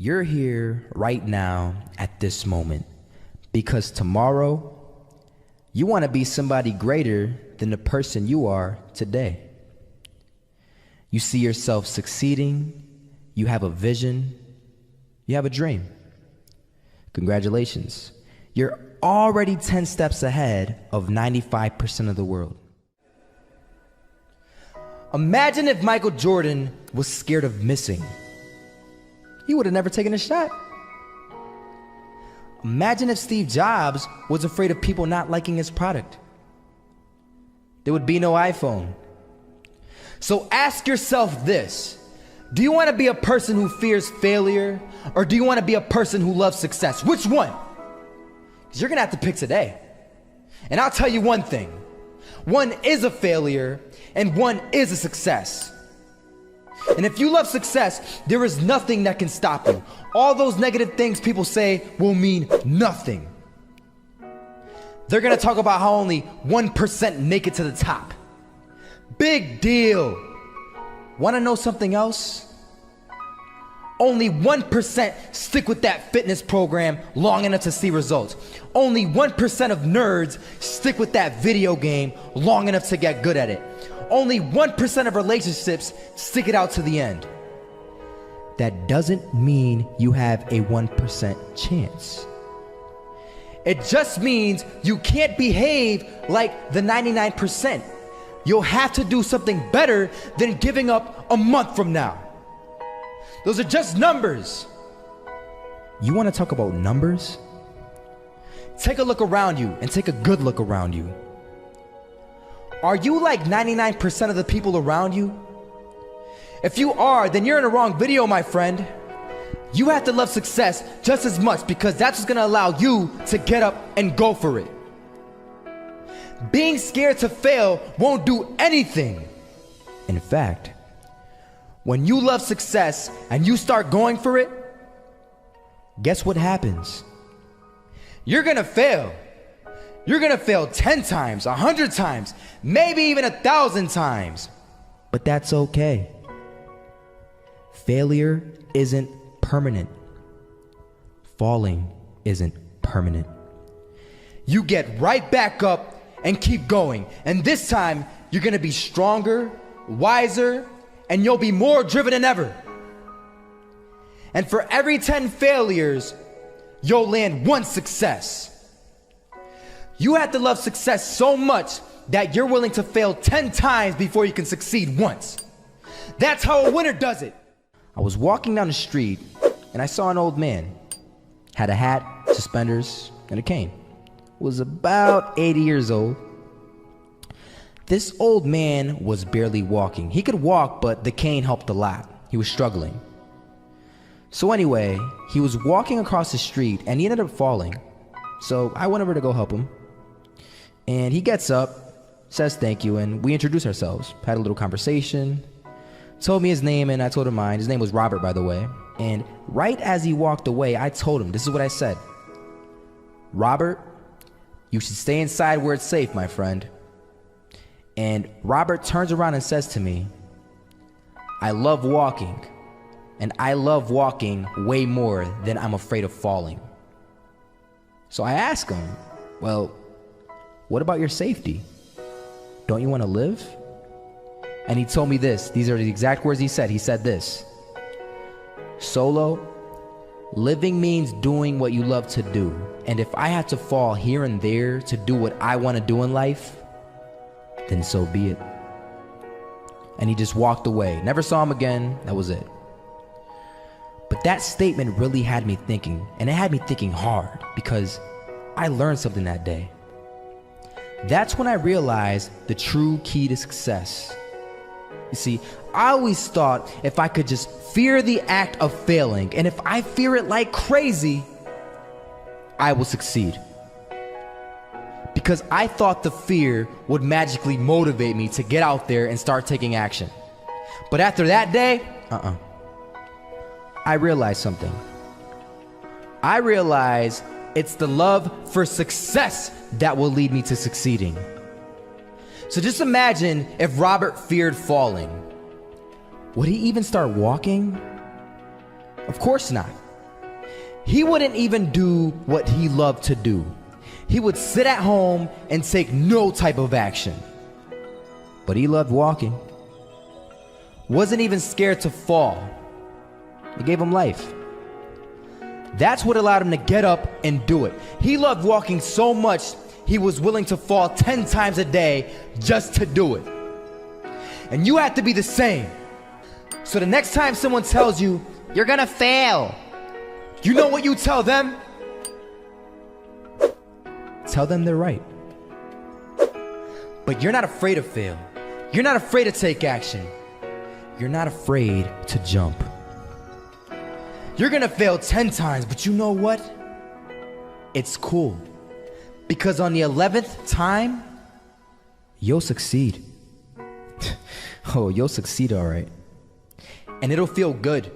You're here right now at this moment because tomorrow you want to be somebody greater than the person you are today. You see yourself succeeding, you have a vision, you have a dream. Congratulations. You're already 10 steps ahead of 95% of the world. Imagine if Michael Jordan was scared of missing. He would have never taken a shot. Imagine if Steve Jobs was afraid of people not liking his product. There would be no iPhone. So ask yourself this: do you want to be a person who fears failure, or do you want to be a person who loves success? Which one? Because you're gonna have to pick today. And I'll tell you one thing: one is a failure and one is a success. And if you love success, there is nothing that can stop you. All those negative things people say will mean nothing. They're gonna talk about how only 1% make it to the top. Big deal. Wanna know something else? Only 1% stick with that fitness program long enough to see results. Only 1% of nerds stick with that video game long enough to get good at it. Only 1% of relationships stick it out to the end. That doesn't mean you have a 1% chance. It just means you can't behave like the 99%. You'll have to do something better than giving up a month from now. Those are just numbers. You want to talk about numbers? Take a look around you and take a good look around you. Are you like 99% of the people around you? If you are, then you're in the wrong video, my friend. You have to love success just as much because that's what's gonna allow you to get up and go for it. Being scared to fail won't do anything. In fact, when you love success and you start going for it, guess what happens? You're gonna fail. You're gonna fail 10 times, 100 times, maybe even 1,000 times. But that's okay. Failure isn't permanent. Falling isn't permanent. You get right back up and keep going. And this time, you're gonna be stronger, wiser, and you'll be more driven than ever. And for every 10 failures, you'll land one success. You have to love success so much that you're willing to fail 10 times before you can succeed once. That's how a winner does it. I was walking down the street and I saw an old man. Had a hat, suspenders, and a cane. Was about 80 years old. This old man was barely walking. He could walk, but the cane helped a lot. He was struggling. So anyway, he was walking across the street and he ended up falling. So I went over to go help him. And he gets up, says thank you, and we introduced ourselves. Had a little conversation. Told me his name and I told him mine. His name was Robert, by the way. And right as he walked away, I told him, this is what I said: Robert, you should stay inside where it's safe, my friend. And Robert turns around and says to me, I love walking, and I love walking way more than I'm afraid of falling. So I asked him, well, what about your safety? Don't you want to live? And he told me this. These are the exact words he said. He said this: Solo, living means doing what you love to do. And if I have to fall here and there to do what I want to do in life, then so be it. And he just walked away. Never saw him again. That was it. But that statement really had me thinking, and it had me thinking hard, because I learned something that day. That's when I realized the true key to success. You see, I always thought if I could just fear the act of failing, and if I fear it like crazy, I will succeed. Because I thought the fear would magically motivate me to get out there and start taking action. But after that day, I realized something. I realized it's the love for success that will lead me to succeeding. So just imagine if Robert feared falling. Would he even start walking? Of course not. He wouldn't even do what he loved to do. He would sit at home and take no type of action. But he loved walking. Wasn't even scared to fall. It gave him life. That's what allowed him to get up and do it. He loved walking so much, he was willing to fall 10 times a day just to do it. And you have to be the same. So the next time someone tells you, you're gonna fail, you know what you tell them? Tell them they're right. But you're not afraid to fail. You're not afraid to take action. You're not afraid to jump. You're gonna fail 10 times, but you know what? It's cool. Because on the 11th time, you'll succeed. Oh, you'll succeed all right. And it'll feel good.